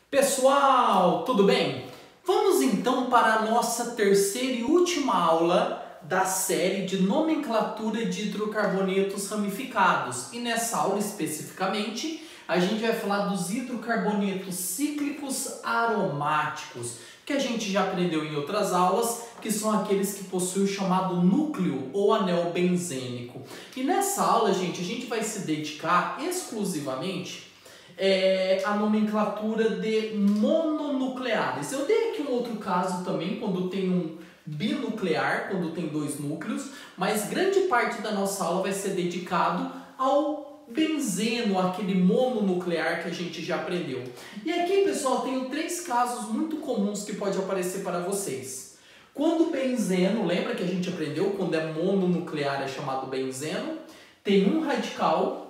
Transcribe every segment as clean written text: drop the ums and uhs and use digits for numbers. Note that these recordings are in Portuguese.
Pessoal, tudo bem? Vamos então para a nossa terceira e última aula da série de nomenclatura de hidrocarbonetos ramificados. E nessa aula especificamente, a gente vai falar dos hidrocarbonetos cíclicos aromáticos, que a gente já aprendeu em outras aulas, que são aqueles que possuem o chamado núcleo ou anel benzênico. E nessa aula, gente, a gente vai se dedicar exclusivamente a nomenclatura de mononucleares. Eu dei aqui um outro caso também, quando tem um binuclear, quando tem dois núcleos, mas grande parte da nossa aula vai ser dedicado ao benzeno, aquele mononuclear que a gente já aprendeu. E aqui, pessoal, tenho três casos muito comuns que pode aparecer para vocês. Quando o benzeno, lembra que a gente aprendeu, quando é mononuclear é chamado benzeno, tem um radical,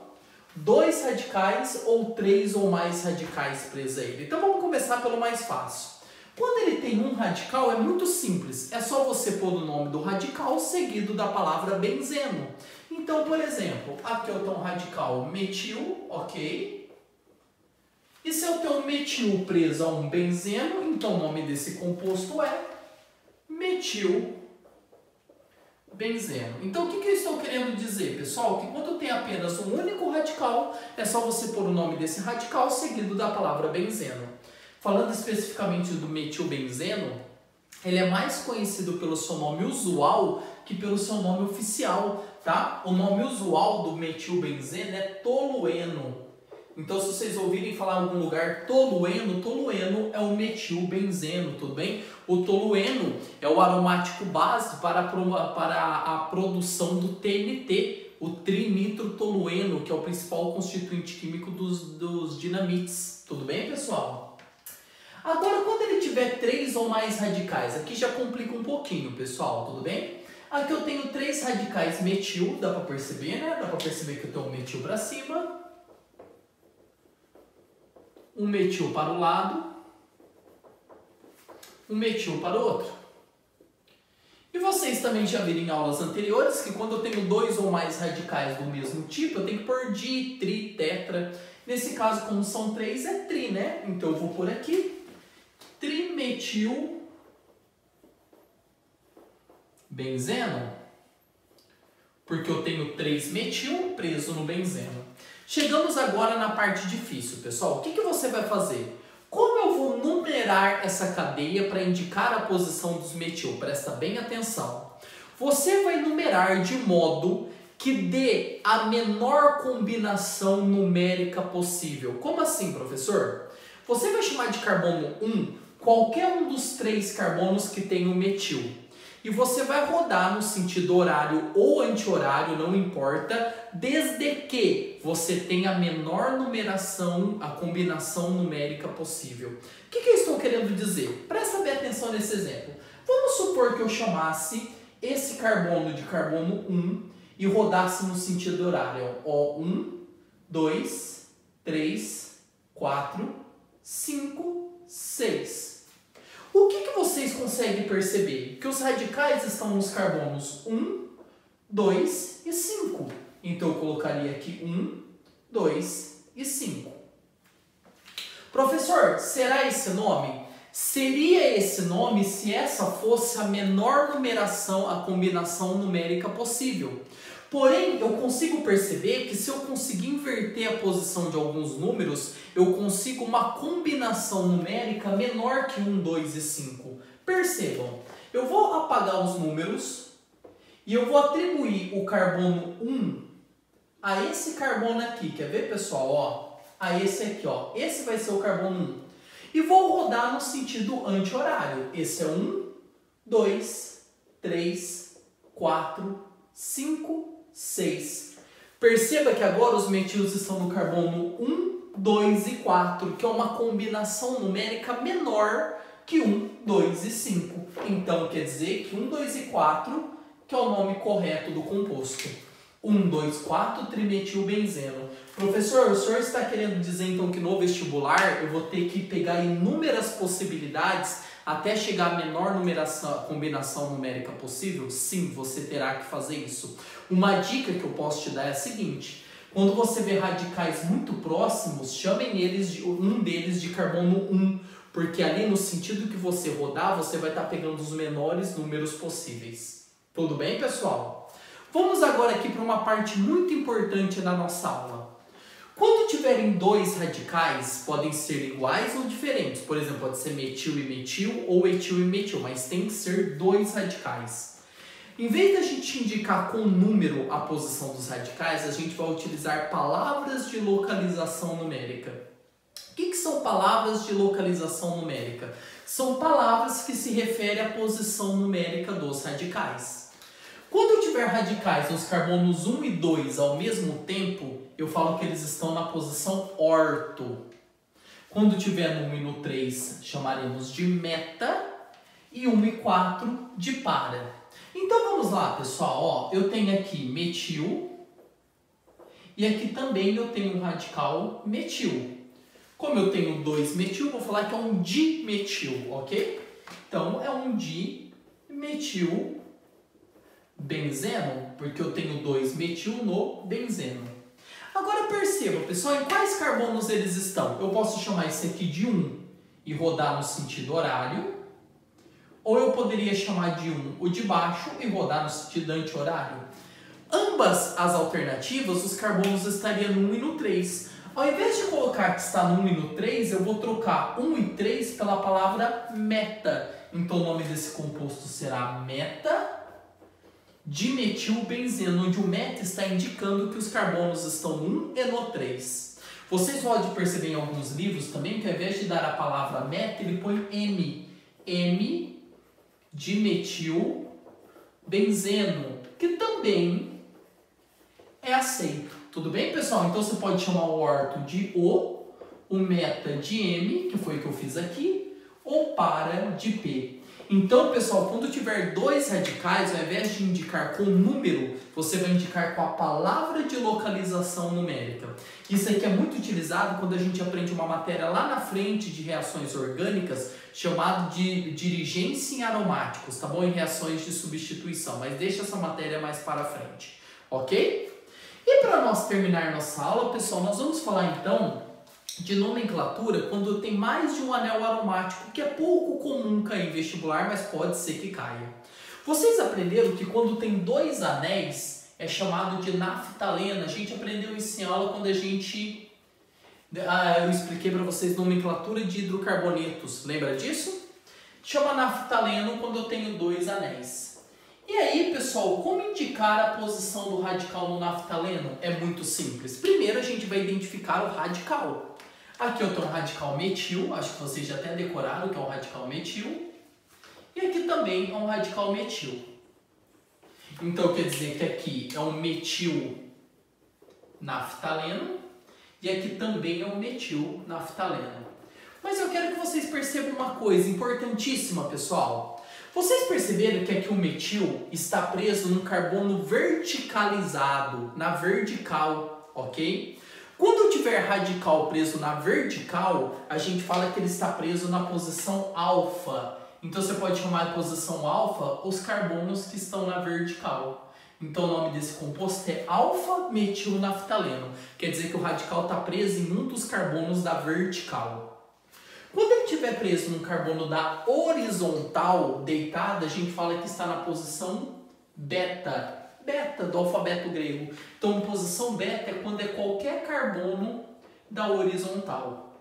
dois radicais ou três ou mais radicais presos a ele. Então vamos começar pelo mais fácil. Quando ele tem um radical é muito simples, é só você pôr o nome do radical seguido da palavra benzeno. Então, por exemplo, aqui eu tenho um radical metil, ok? E se eu tenho um metil preso a um benzeno, então o nome desse composto é metil benzeno. Então, o que eu estou querendo dizer, pessoal? Que quando tem apenas um único radical, é só você pôr o nome desse radical seguido da palavra benzeno. Falando especificamente do metilbenzeno, ele é mais conhecido pelo seu nome usual que pelo seu nome oficial, tá? O nome usual do metilbenzeno é tolueno. Então, se vocês ouvirem falar em algum lugar tolueno, tolueno é o metilbenzeno, tudo bem? O tolueno é o aromático base para a produção do TNT, o trinitrotolueno, que é o principal constituinte químico dos dinamites. Tudo bem, pessoal? Agora, quando ele tiver três ou mais radicais, aqui já complica um pouquinho, pessoal, tudo bem? Aqui eu tenho três radicais metil, dá para perceber, né? Dá para perceber que eu tenho um metil para cima, um metil para o lado, um metil para o outro. E vocês também já viram em aulas anteriores que quando eu tenho dois ou mais radicais do mesmo tipo, eu tenho que pôr di, tri, tetra. Nesse caso, como são três, é tri, né? Então eu vou pôr aqui trimetil benzeno, porque eu tenho 3-metil preso no benzeno. Chegamos agora na parte difícil, pessoal. O que você vai fazer? Como eu vou numerar essa cadeia para indicar a posição dos metil? Presta bem atenção. Você vai numerar de modo que dê a menor combinação numérica possível. Como assim, professor? Você vai chamar de carbono 1 qualquer um dos três carbonos que tem o metil. E você vai rodar no sentido horário ou anti-horário, não importa, desde que você tenha a menor numeração, a combinação numérica possível. O que eu estou querendo dizer? Presta bem atenção nesse exemplo. Vamos supor que eu chamasse esse carbono de carbono 1 e rodasse no sentido horário. Ó, 1, 2, 3, 4, 5, 6. O que vocês conseguem perceber? Que os radicais estão nos carbonos 1, 2 e 5. Então eu colocaria aqui 1, 2 e 5. Professor, será esse nome? Seria esse nome se essa fosse a menor numeração, a combinação numérica possível. Porém, eu consigo perceber que se eu conseguir inverter a posição de alguns números, eu consigo uma combinação numérica menor que 1, 2 e 5. Percebam, eu vou apagar os números e eu vou atribuir o carbono 1 a esse carbono aqui. Quer ver, pessoal? Ó, a esse aqui, ó. Esse vai ser o carbono 1. E vou rodar no sentido anti-horário. Esse é 1, 2, 3, 4, 5, 6. Perceba que agora os metilos estão no carbono 1, 2 e 4, que é uma combinação numérica menor que 1, 2 e 5. Então quer dizer que 1, 2 e 4 que é o nome correto do composto. 1, 2, 4, trimetilbenzeno. Professor, o senhor está querendo dizer então que no vestibular eu vou ter que pegar inúmeras possibilidades até chegar à menor numeração, combinação numérica possível? Sim, você terá que fazer isso. Uma dica que eu posso te dar é a seguinte: Quando você vê radicais muito próximos, chamem um deles de carbono 1, porque ali no sentido que você rodar, você vai estar pegando os menores números possíveis. Tudo bem, pessoal? Vamos agora aqui para uma parte muito importante da nossa aula. Quando tiverem dois radicais, podem ser iguais ou diferentes. Por exemplo, pode ser metil e metil ou etil e metil, mas tem que ser dois radicais. Em vez da gente indicar com número a posição dos radicais, a gente vai utilizar palavras de localização numérica. O que são palavras de localização numérica? São palavras que se referem à posição numérica dos radicais. Quando eu tiver radicais nos carbonos 1 e 2 ao mesmo tempo, eu falo que eles estão na posição orto. Quando tiver no 1 e no 3, chamaremos de meta e 1 e 4 de para. Então vamos lá, pessoal. Ó, eu tenho aqui metil e aqui também eu tenho um radical metil. Como eu tenho 2 metil, vou falar que é um dimetil, ok? Então é um dimetil benzeno, porque eu tenho 2 metil no benzeno. Agora perceba, pessoal, em quais carbonos eles estão? Eu posso chamar esse aqui de 1 e rodar no sentido horário, ou eu poderia chamar de 1 o de baixo e rodar no sentido anti-horário. Ambas as alternativas, os carbonos estariam no 1 e no 3. Ao invés de colocar que está no 1 e no 3, eu vou trocar 1 e 3 pela palavra meta. Então o nome desse composto será meta dimetilbenzeno, onde o meta está indicando que os carbonos estão no 1 e no 3. Vocês podem perceber em alguns livros também que ao invés de dar a palavra meta, ele põe M. M dimetilbenzeno, que também é aceito. Tudo bem, pessoal? Então você pode chamar o orto de O meta de M, que foi o que eu fiz aqui, ou para de P. Então, pessoal, quando tiver dois radicais, ao invés de indicar com número, você vai indicar com a palavra de localização numérica. Isso aqui é muito utilizado quando a gente aprende uma matéria lá na frente de reações orgânicas, chamado de dirigência em aromáticos, tá bom? Em reações de substituição, mas deixa essa matéria mais para frente, ok? E para nós terminar nossa aula, pessoal, nós vamos falar então de nomenclatura quando tem mais de um anel aromático, que é pouco comum cair em vestibular, mas pode ser que caia. Vocês aprenderam que quando tem dois anéis é chamado de naftalena. A gente aprendeu isso em aula quando a gente... eu expliquei para vocês nomenclatura de hidrocarbonetos. Lembra disso? Chama naftaleno quando eu tenho dois anéis. E aí, pessoal, como indicar a posição do radical no naftaleno? É muito simples. Primeiro a gente vai identificar o radical. Aqui eu tenho um radical metil, acho que vocês já até decoraram que é um radical metil. E aqui também é um radical metil. Então quer dizer que aqui é um metil naftaleno e aqui também é um metil naftaleno. Mas eu quero que vocês percebam uma coisa importantíssima, pessoal. Vocês perceberam que aqui o metil está preso num carbono verticalizado, na vertical, ok? Quando eu tiver radical preso na vertical, a gente fala que ele está preso na posição alfa. Então você pode chamar de posição alfa os carbonos que estão na vertical. Então o nome desse composto é alfa-metilnaftaleno. Quer dizer que o radical está preso em um dos carbonos da vertical. Quando ele estiver preso num carbono da horizontal, deitada, a gente fala que está na posição beta. Beta, do alfabeto grego. Então, posição beta é quando é qualquer carbono da horizontal.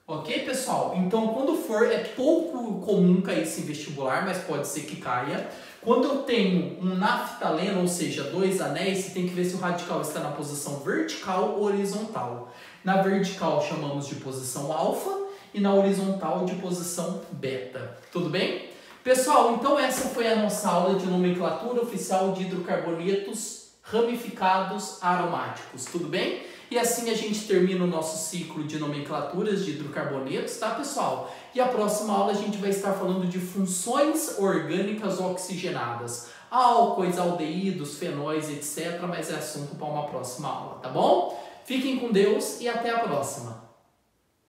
Ok, pessoal? Então, quando for, é pouco comum cair esse vestibular, mas pode ser que caia. Quando eu tenho um naftaleno, ou seja, dois anéis, você tem que ver se o radical está na posição vertical ou horizontal. Na vertical chamamos de posição alfa e na horizontal de posição beta. Tudo bem? Pessoal, então essa foi a nossa aula de nomenclatura oficial de hidrocarbonetos ramificados aromáticos, tudo bem? E assim a gente termina o nosso ciclo de nomenclaturas de hidrocarbonetos, tá, pessoal? E a próxima aula a gente vai estar falando de funções orgânicas oxigenadas, álcoois, aldeídos, fenóis, etc. Mas é assunto para uma próxima aula, tá bom? Fiquem com Deus e até a próxima!